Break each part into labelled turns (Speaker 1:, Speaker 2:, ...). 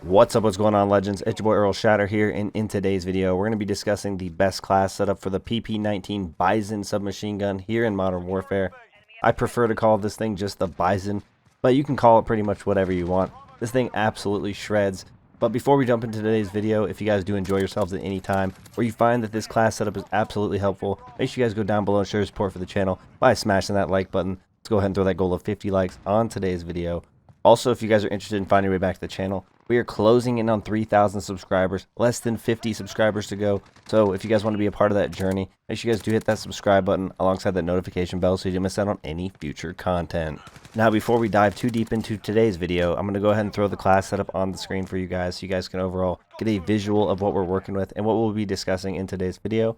Speaker 1: What's up, what's going on, legends? It's your boy Errl Shatter here, and in today's video we're going to be discussing the best class setup for the PP-19 BIZON submachine gun here in Modern Warfare. I prefer to call this thing just the BIZON, but you can call it pretty much whatever you want. This thing absolutely shreds. But before we jump into today's video, if you guys do enjoy yourselves at any time, or you find that this class setup is absolutely helpful, make sure you guys go down below and show your support for the channel by smashing that like button. Let's go ahead and throw that goal of 50 likes on today's video. Also, if you guys are interested in finding your way back to the channel, we are closing in on 3,000 subscribers, less than 50 subscribers to go. So if you guys want to be a part of that journey, make sure you guys do hit that subscribe button alongside that notification bell so you don't miss out on any future content. Now, before we dive too deep into today's video, I'm going to go ahead and throw the class setup on the screen for you guys so you guys can overall get a visual of what we're working with and what we'll be discussing in today's video.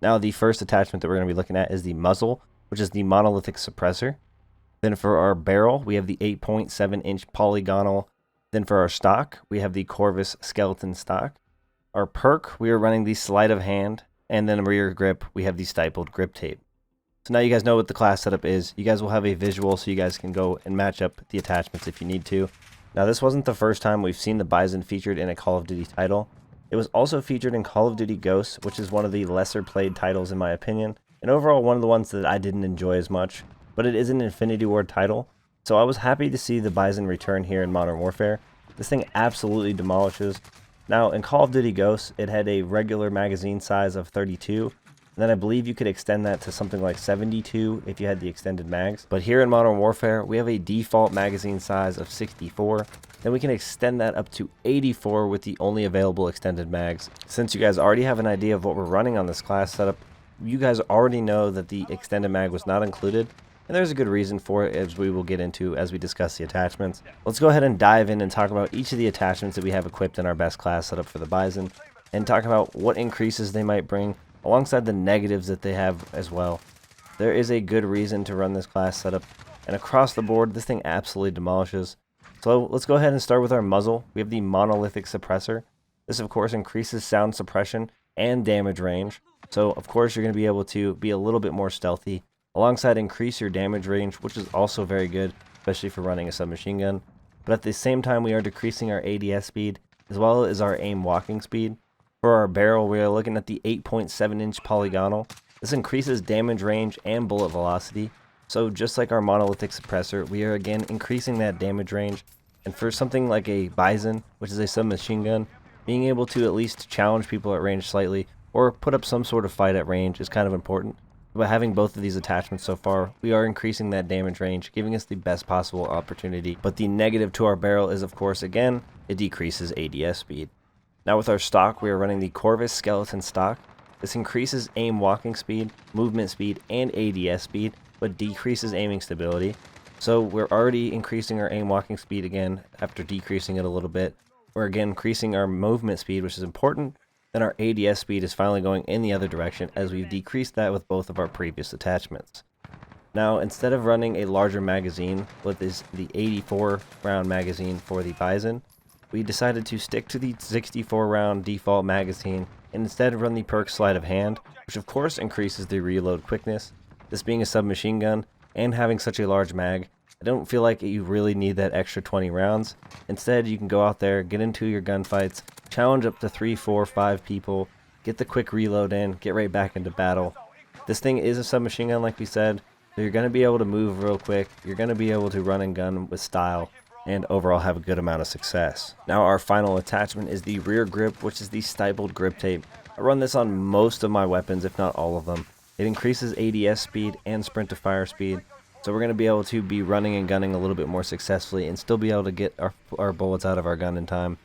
Speaker 1: Now, the first attachment that we're going to be looking at is the Muzzle, which is the monolithic suppressor. Then for our barrel, we have the 8.7-inch polygonal. Then for our stock, we have the Corvus skeleton stock. Our perk, we are running the sleight of hand. And then rear grip, we have the stippled grip tape. So now you guys know what the class setup is. You guys will have a visual so you guys can go and match up the attachments if you need to. Now, this wasn't the first time we've seen the BIZON featured in a Call of Duty title. It was also featured in Call of Duty Ghosts, which is one of the lesser played titles in my opinion. And overall one of the ones that I didn't enjoy as much. But it is an Infinity Ward title, so I was happy to see the BIZON return here in Modern Warfare. This thing absolutely demolishes. Now, in Call of Duty Ghosts, it had a regular magazine size of 32, and then I believe you could extend that to something like 72 if you had the extended mags. But here in Modern Warfare, we have a default magazine size of 64, then we can extend that up to 84 with the only available extended mags. Since you guys already have an idea of what we're running on this class setup, you guys already know that the extended mag was not included. And there's a good reason for it, as we will get into as we discuss the attachments. Let's go ahead and dive in and talk about each of the attachments that we have equipped in our best class setup for the BIZON, and talk about what increases they might bring, alongside the negatives that they have as well. There is a good reason to run this class setup, and across the board, this thing absolutely demolishes. So let's go ahead and start with our muzzle. We have the monolithic suppressor. This, of course, increases sound suppression and damage range. So, of course, you're going to be able to be a little bit more stealthy, alongside increase your damage range, which is also very good, especially for running a submachine gun. But at the same time, we are decreasing our ADS speed, as well as our aim walking speed. For our barrel, we are looking at the 8.7-inch polygonal. This increases damage range and bullet velocity. So just like our monolithic suppressor, we are again increasing that damage range. And for something like a BIZON, which is a submachine gun, being able to at least challenge people at range slightly, or put up some sort of fight at range is kind of important. By having both of these attachments so far, we are increasing that damage range, giving us the best possible opportunity. But the negative to our barrel is, of course, again, it decreases ADS speed. Now with our stock, we are running the Corvus skeleton stock. This increases aim walking speed, movement speed, and ADS speed, but decreases aiming stability. So we're already increasing our aim walking speed again after decreasing it a little bit. We're again increasing our movement speed, which is important. Then our ADS speed is finally going in the other direction, as we've decreased that with both of our previous attachments. Now, instead of running a larger magazine with the 84 round magazine for the BIZON, we decided to stick to the 64 round default magazine and instead run the perk sleight of hand, which of course increases the reload quickness. This being a submachine gun and having such a large mag, I don't feel like you really need that extra 20 rounds. Instead, you can go out there, get into your gunfights, challenge up to 3, 4, 5 people, get the quick reload in, get right back into battle. This thing is a submachine gun, like we said, so you're going to be able to move real quick, you're going to be able to run and gun with style, and overall have a good amount of success. Now our final attachment is the rear grip, which is the stippled grip tape. I run this on most of my weapons, if not all of them. It increases ADS speed and sprint to fire speed. So we're going to be able to be running and gunning a little bit more successfully and still be able to get our bullets out of our gun in time.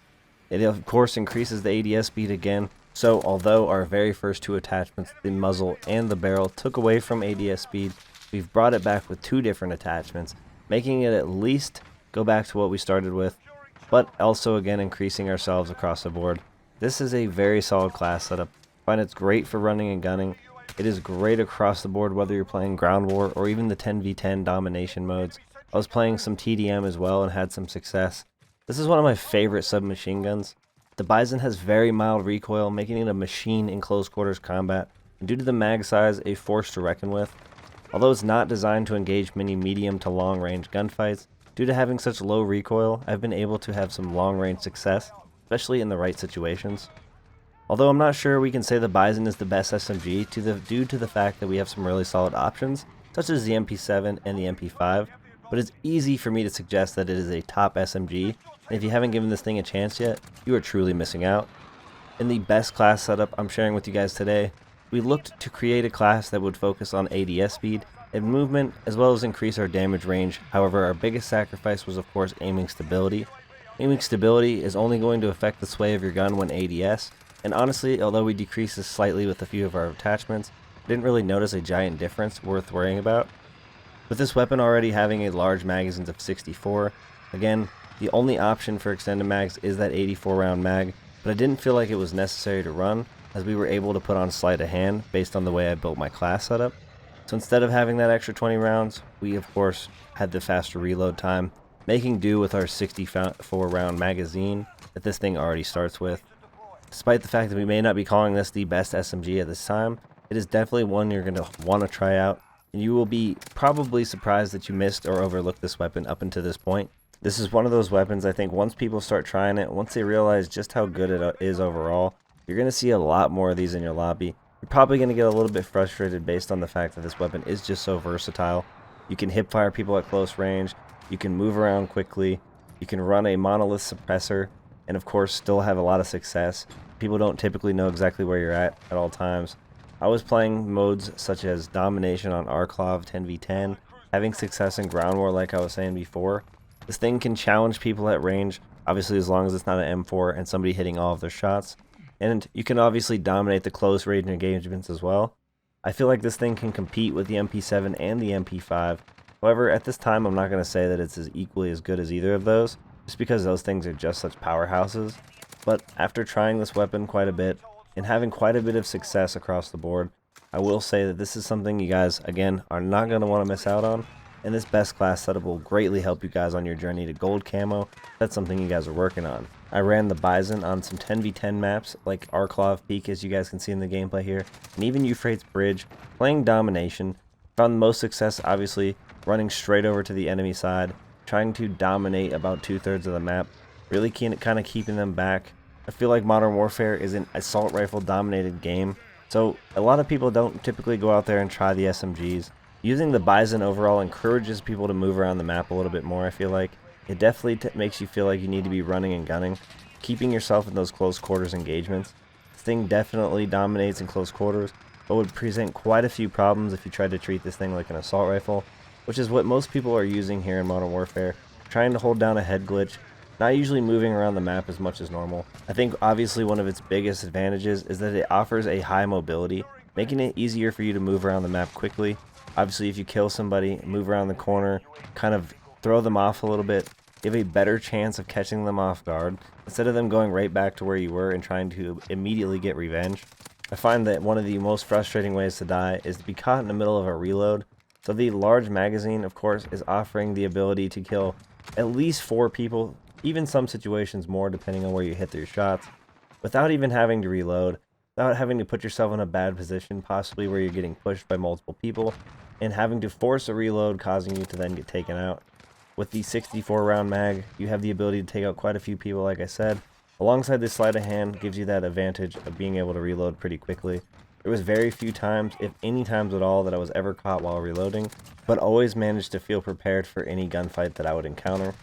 Speaker 1: It of course increases the ADS speed again. So although our very first two attachments, the muzzle and the barrel, took away from ADS speed, we've brought it back with two different attachments, making it at least go back to what we started with, but also again increasing ourselves across the board. This is a very solid class setup. I find it's great for running and gunning. It is great across the board, whether you're playing ground war or even the 10v10 domination modes. I was playing some TDM as well and had some success. This is one of my favorite submachine guns. The BIZON has very mild recoil, making it a machine in close quarters combat, and due to the mag size, a force to reckon with. Although it's not designed to engage many medium to long range gunfights, Due to having such low recoil, I've been able to have some long-range success, especially in the right situations. Although I'm not sure we can say the BIZON is the best SMG due to the fact that we have some really solid options, such as the MP7 and the MP5, but it's easy for me to suggest that it is a top SMG, and if you haven't given this thing a chance yet, you are truly missing out. In the best class setup I'm sharing with you guys today, we looked to create a class that would focus on ADS speed and movement, as well as increase our damage range. However, our biggest sacrifice was of course aiming stability. Aiming stability is only going to affect the sway of your gun when ADS, and honestly, although we decreased this slightly with a few of our attachments, I didn't really notice a giant difference worth worrying about. With this weapon already having a large magazines of 64, again, the only option for extended mags is that 84 round mag, but I didn't feel like it was necessary to run, as we were able to put on sleight of hand based on the way I built my class setup. So instead of having that extra 20 rounds, we of course had the faster reload time, making do with our 64 round magazine that this thing already starts with. Despite the fact that we may not be calling this the best SMG at this time, it is definitely one you're going to want to try out, and you will be probably surprised that you missed or overlooked this weapon up until this point. This is one of those weapons I think once people start trying it, once they realize just how good it is overall, you're going to see a lot more of these in your lobby. You're probably going to get a little bit frustrated based on the fact that this weapon is just so versatile. You can hip fire people at close range, you can move around quickly, you can run a monolith suppressor, and of course still have a lot of success. People don't typically know exactly where you're at all times. I was playing modes such as Domination on Errl 10v10, having success in Ground War like I was saying before. This thing can challenge people at range, obviously as long as it's not an M4 and somebody hitting all of their shots. And you can obviously dominate the close range engagements as well. I feel like this thing can compete with the MP7 and the MP5. However, at this time I'm not going to say that it's equally as good as either of those, just because those things are just such powerhouses. But after trying this weapon quite a bit, and having quite a bit of success across the board, I will say that this is something you guys, again, are not going to want to miss out on, and this best class setup will greatly help you guys on your journey to gold camo. That's something you guys are working on. I ran the BIZON on some 10v10 maps, like Errl Peak as you guys can see in the gameplay here, and even Euphrates Bridge, playing Domination. Found the most success, obviously, running straight over to the enemy side, trying to dominate about 2/3 of the map, really kind of keeping them back. I feel like Modern Warfare is an assault rifle dominated game, so a lot of people don't typically go out there and try the SMGs. Using the BIZON overall encourages people to move around the map a little bit more. I feel like it definitely makes you feel like you need to be running and gunning, keeping yourself in those close quarters engagements. This thing definitely dominates in close quarters, but would present quite a few problems if you tried to treat this thing like an assault rifle, which is what most people are using here in Modern Warfare, trying to hold down a head glitch, not usually moving around the map as much as normal. I think obviously one of its biggest advantages is that it offers a high mobility, making it easier for you to move around the map quickly. Obviously if you kill somebody, move around the corner, kind of throw them off a little bit, you have a better chance of catching them off guard, instead of them going right back to where you were and trying to immediately get revenge. I find that one of the most frustrating ways to die is to be caught in the middle of a reload. So the large magazine, of course, is offering the ability to kill at least 4 people, even some situations more depending on where you hit your shots, without even having to reload, without having to put yourself in a bad position, possibly where you're getting pushed by multiple people, and having to force a reload causing you to then get taken out. With the 64 round mag, you have the ability to take out quite a few people, like I said. Alongside this sleight of hand gives you that advantage of being able to reload pretty quickly. There was very few times, if any times at all, that I was ever caught while reloading, but always managed to feel prepared for any gunfight that I would encounter.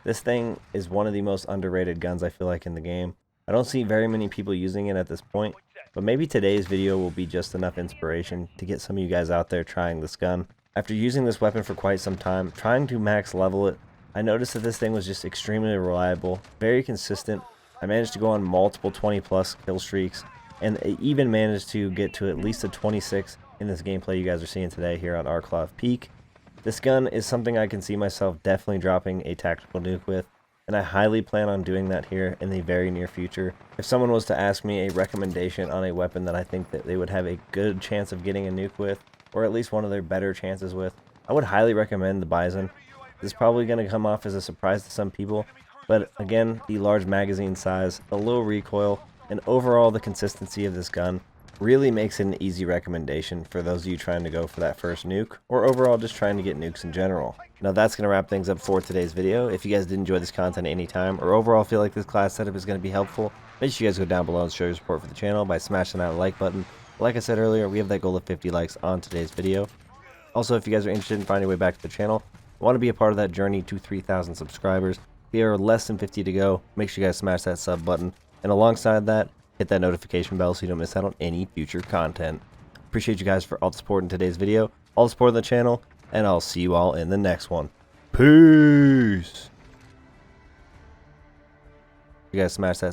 Speaker 1: This thing is one of the most underrated guns I feel like in the game. I don't see very many people using it at this point, but maybe today's video will be just enough inspiration to get some of you guys out there trying this gun. After using this weapon for quite some time, trying to max level it, I noticed that this thing was just extremely reliable, very consistent. I managed to go on multiple 20+ kill streaks, and I even managed to get to at least a 26 in this gameplay you guys are seeing today here on Errl Peak. This gun is something I can see myself definitely dropping a tactical nuke with, and I highly plan on doing that here in the very near future. If someone was to ask me a recommendation on a weapon that I think that they would have a good chance of getting a nuke with, or at least one of their better chances with, I would highly recommend the BIZON. This is probably going to come off as a surprise to some people, but again, the large magazine size, the low recoil, and overall the consistency of this gun really makes it an easy recommendation for those of you trying to go for that first nuke, or overall just trying to get nukes in general. Now that's going to wrap things up for today's video. If you guys did enjoy this content at any time, or overall feel like this class setup is going to be helpful, make sure you guys go down below and show your support for the channel by smashing that like button. Like I said earlier, we have that goal of 50 likes on today's video. Also, if you guys are interested in finding your way back to the channel, want to be a part of that journey to 3,000 subscribers, there are less than 50 to go. Make sure you guys smash that sub button, and alongside that, hit that notification bell so you don't miss out on any future content. Appreciate you guys for all the support in today's video, all the support on the channel, and I'll see you all in the next one. Peace! You guys smash that